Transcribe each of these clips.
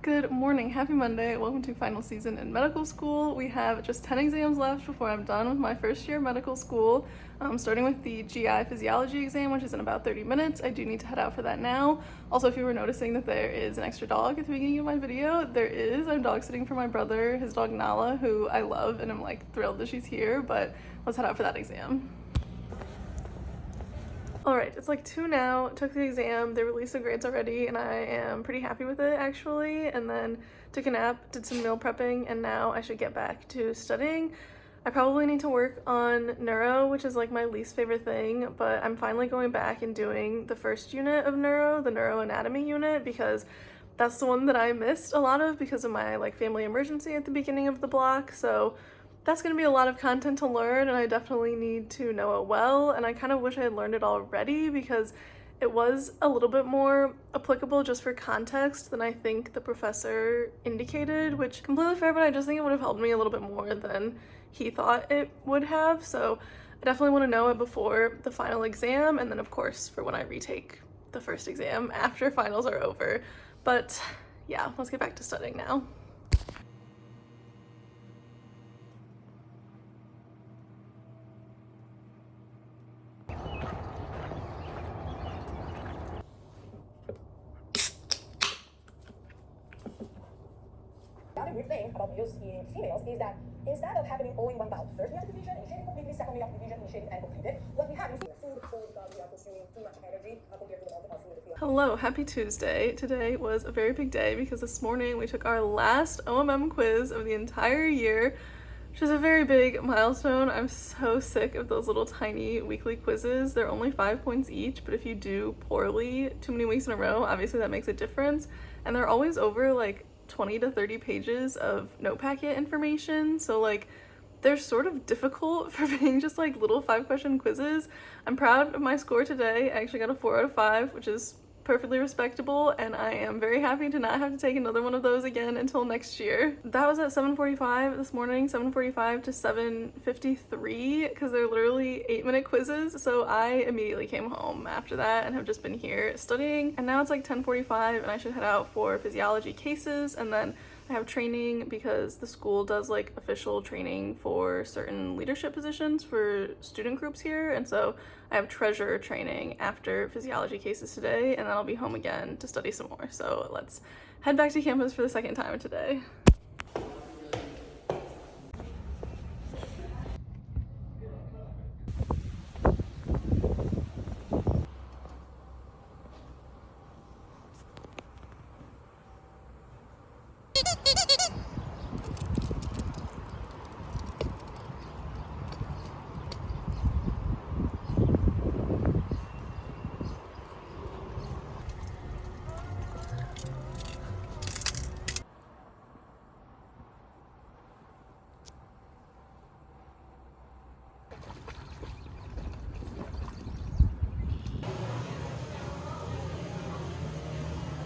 Good morning, happy Monday. Welcome to final season in medical school. We have just 10 exams left before I'm done with my first year of medical school. Starting with the GI physiology exam, which is in about 30 minutes. I do need to head out for that now. Also, if you were noticing that there is an extra dog at the beginning of my video, there is. I'm dog sitting for my brother, his dog Nala, who I love, and I'm like thrilled that she's here, but let's head out for that exam. Alright, it's like 2 now, took the exam, they released the grades already, and I am pretty happy with it actually, and then took a nap, did some meal prepping, and now I should get back to studying. I probably need to work on neuro, which is like my least favorite thing, but I'm finally going back and doing the first unit of neuro, the neuroanatomy unit, because that's the one that I missed a lot of because of my like family emergency at the beginning of the block, so that's going to be a lot of content to learn, and I definitely need to know it well, and I kind of wish I had learned it already because it was a little bit more applicable just for context than I think the professor indicated, which completely fair, but I just think it would have helped me a little bit more than he thought it would have, so I definitely want to know it before the final exam, and then of course for when I retake the first exam after finals are over. But yeah, let's get back to studying now. The other weird thing about males in females is that instead of having all in one bout, first we have division, initiating completely, second we have division, initiating and completed. What we have is food because we are consuming too much energy compared to the amount of food that we are. Hello, happy Tuesday. Today was a very big day because this morning we took our last OMM quiz of the entire year, which is a very big milestone. I'm so sick of those little tiny weekly quizzes. They're only 5 points each, but if you do poorly too many weeks in a row, obviously that makes a difference. And they're always over like 20 to 30 pages of note packet information, so like they're sort of difficult for being just like little 5-question quizzes. I'm proud of my score today. I actually got a 4 out of 5, which is perfectly respectable, and I am very happy to not have to take another one of those again until next year. That was at 7:45 this morning, 7:45 to 7:53, because they're literally 8-minute quizzes, so I immediately came home after that and have just been here studying, and now it's like 10:45 and I should head out for physiology cases, and then I have training because the school does like official training for certain leadership positions for student groups here, and so I have treasurer training after physiology cases today, and then I'll be home again to study some more. So let's head back to campus for the second time today.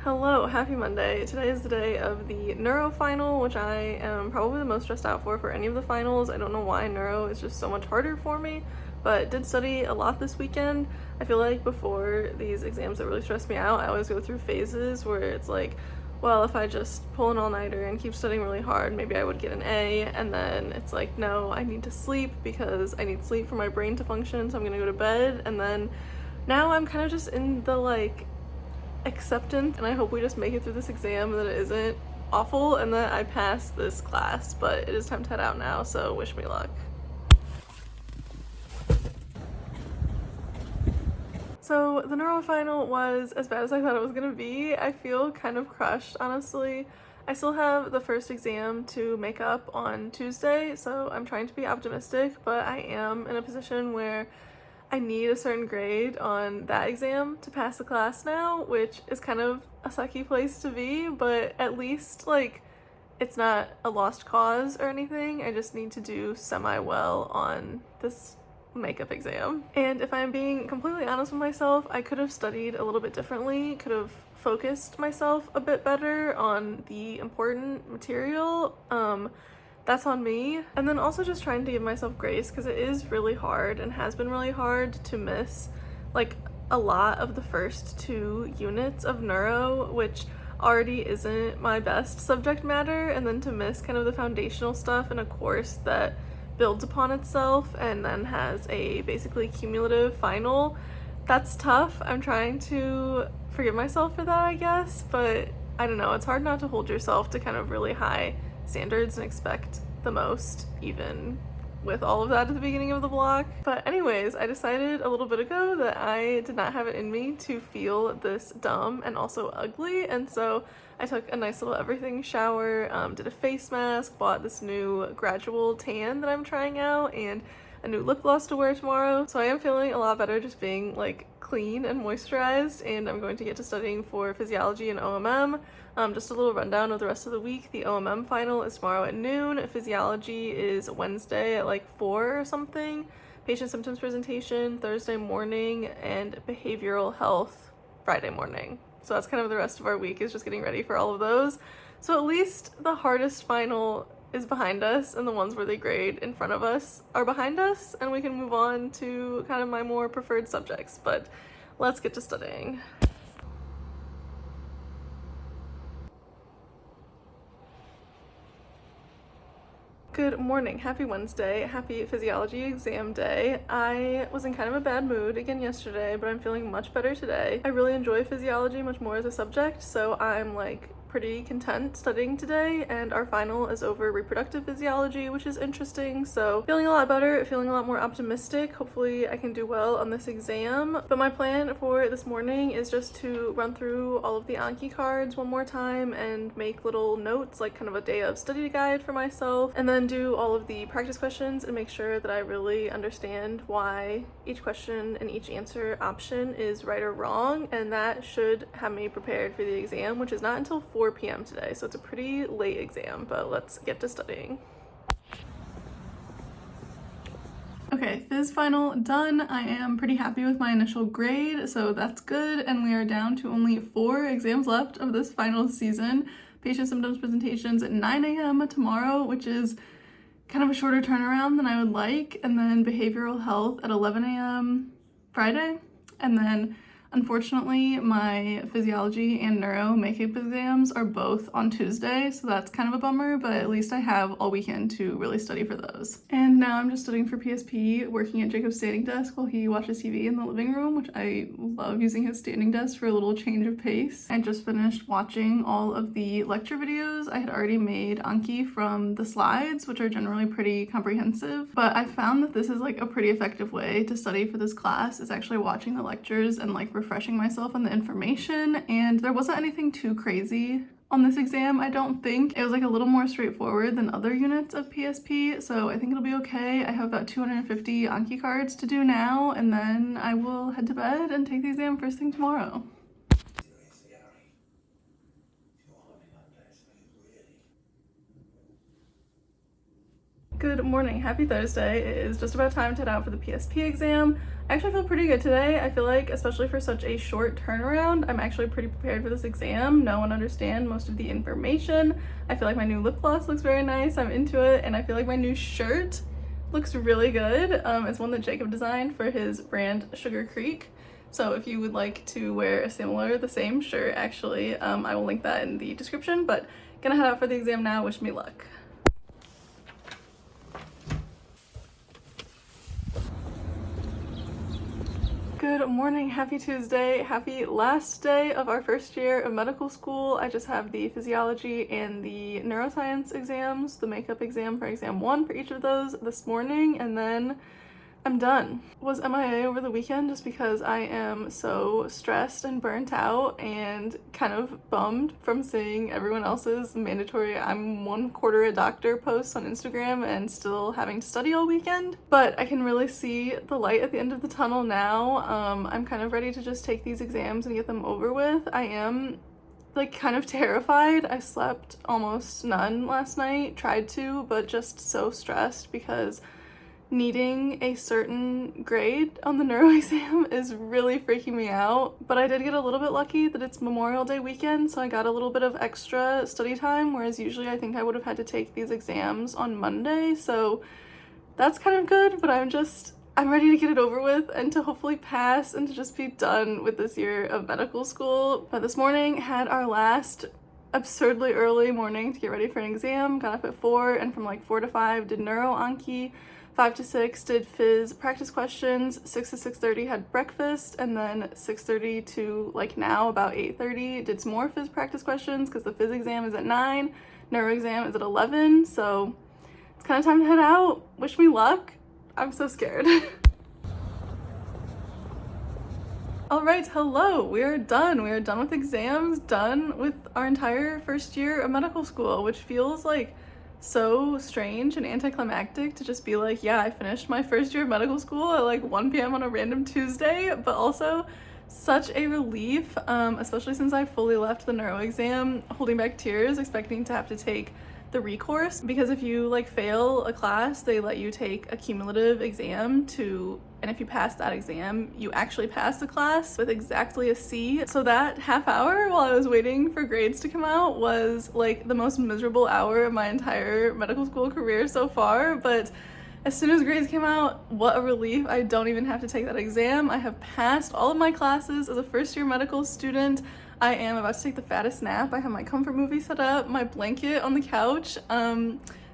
Hello, happy Monday. Today is the day of the neuro final, which I am probably the most stressed out for any of the finals. I don't know why neuro is just so much harder for me, but did study a lot this weekend. I feel like before these exams that really stress me out, I always go through phases where it's like, well, if I just pull an all-nighter and keep studying really hard, maybe I would get an A, and then it's like, no, I need to sleep because I need sleep for my brain to function, so I'm gonna go to bed, and then now I'm kind of just in the like acceptance, and I hope we just make it through this exam and that it isn't awful and that I pass this class, but it is time to head out now, so wish me luck. So the neuro final was as bad as I thought it was gonna be. I feel kind of crushed, honestly. I still have the first exam to make up on Tuesday, so I'm trying to be optimistic, but I am in a position where I need a certain grade on that exam to pass the class now, which is kind of a sucky place to be, but at least like it's not a lost cause or anything. I just need to do semi-well on this makeup exam. And if I'm being completely honest with myself, I could have studied a little bit differently, could have focused myself a bit better on the important material. That's on me. And then also just trying to give myself grace because it is really hard and has been really hard to miss like a lot of the first 2 units of neuro, which already isn't my best subject matter, and then to miss kind of the foundational stuff in a course that builds upon itself and then has a basically cumulative final, that's tough. I'm trying to forgive myself for that, I guess, but I don't know, it's hard not to hold yourself to kind of really high standards and expect the most, even with all of that at the beginning of the block. But anyways, I decided a little bit ago that I did not have it in me to feel this dumb and also ugly, and so I took a nice little everything shower, did a face mask, bought this new gradual tan that I'm trying out, and a new lip gloss to wear tomorrow. So I am feeling a lot better just being like clean and moisturized, and I'm going to get to studying for physiology and OMM. Just a little rundown of the rest of the week. The OMM final is tomorrow at noon. Physiology is Wednesday at like 4 or something. Patient symptoms presentation Thursday morning, and behavioral health Friday morning. So that's kind of the rest of our week, is just getting ready for all of those. So at least the hardest final is behind us, and the ones where they grade in front of us are behind us, and we can move on to kind of my more preferred subjects. But let's get to studying. Good morning, happy Wednesday, happy physiology exam day. I was in kind of a bad mood again yesterday, but I'm feeling much better today. I really enjoy physiology much more as a subject, so I'm like pretty content studying today, and our final is over reproductive physiology, which is interesting. So feeling a lot better, feeling a lot more optimistic. Hopefully I can do well on this exam. But my plan for this morning is just to run through all of the Anki cards one more time and make little notes, like kind of a day of study guide for myself, and then do all of the practice questions and make sure that I really understand why each question and each answer option is right or wrong, and that should have me prepared for the exam, which is not until 4 p.m. today, so it's a pretty late exam, but let's get to studying. Okay, phys final done. I am pretty happy with my initial grade, so that's good, and we are down to only 4 exams left of this final season. Patient symptoms presentations at 9 a.m. tomorrow, which is kind of a shorter turnaround than I would like, and then behavioral health at 11 a.m. Friday, and then unfortunately my physiology and neuro makeup exams are both on Tuesday, so that's kind of a bummer, but at least I have all weekend to really study for those. And now I'm just studying for PSP, working at Jacob's standing desk while he watches TV in the living room, which I love using his standing desk for a little change of pace. I just finished watching all of the lecture videos. I had already made Anki from the slides, which are generally pretty comprehensive, but I found that this is like a pretty effective way to study for this class, is actually watching the lectures and like refreshing myself on the information. And there wasn't anything too crazy on this exam, I don't think. It was like a little more straightforward than other units of PSP, so I think it'll be okay. I have about 250 Anki cards to do now, and then I will head to bed and take the exam first thing tomorrow. Good morning, happy Thursday. It is just about time to head out for the PSP exam. I actually feel pretty good today. I feel like, especially for such a short turnaround, I'm actually pretty prepared for this exam, know and understand most of the information. I feel like my new lip gloss looks very nice, I'm into it, and I feel like my new shirt looks really good. It's one that Jacob designed for his brand Sugar Creek. So if you would like to wear the same shirt actually, I will link that in the description, but gonna head out for the exam now, wish me luck. Good morning, happy Tuesday, happy last day of our first year of medical school. I just have the physiology and the neuroscience exams, the makeup exam for exam 1 for each of those this morning, and then I'm done. Was MIA over the weekend just because I am so stressed and burnt out and kind of bummed from seeing everyone else's mandatory I'm 1/4 a doctor posts on Instagram and still having to study all weekend. But I can really see the light at the end of the tunnel now. I'm kind of ready to just take these exams and get them over with. I am like kind of terrified. I slept almost none last night, tried to, but just so stressed because needing a certain grade on the neuro exam is really freaking me out. But I did get a little bit lucky that it's Memorial Day weekend, so I got a little bit of extra study time, whereas usually I think I would have had to take these exams on Monday, so that's kind of good. But I'm just I'm ready to get it over with and to hopefully pass and to just be done with this year of medical school. But this morning had our last absurdly early morning to get ready for an exam. Got up at 4 and from like 4 to 5 did neuro Anki. 5 to 6 did phys practice questions. 6 to 6:30 had breakfast, and then 6:30 to like now about 8:30 did some more phys practice questions because the phys exam is at 9, neuro exam is at 11. So it's kind of time to head out. Wish me luck. I'm so scared. All right, hello, we are done. We are done with exams, done with our entire first year of medical school, which feels like so strange and anticlimactic to just be like, yeah, I finished my first year of medical school at like 1 p.m. on a random Tuesday, but also such a relief, especially since I fully left the neuro exam holding back tears, expecting to have to take the recourse, because if you like fail a class, they let you take a cumulative exam and if you pass that exam, you actually pass the class with exactly a C. So that half hour while I was waiting for grades to come out was like the most miserable hour of my entire medical school career so far, but as soon as grades came out, what a relief. I don't even have to take that exam. I have passed all of my classes as a first year medical student. I am about to take the fattest nap. I have my comfort movie set up, my blanket on the couch.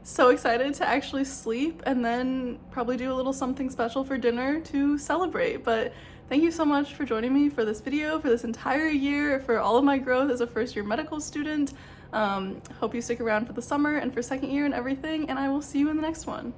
So excited to actually sleep and then probably do a little something special for dinner to celebrate. But thank you so much for joining me for this video, for this entire year, for all of my growth as a first year medical student. Hope you stick around for the summer and for second year and everything, and I will see you in the next one.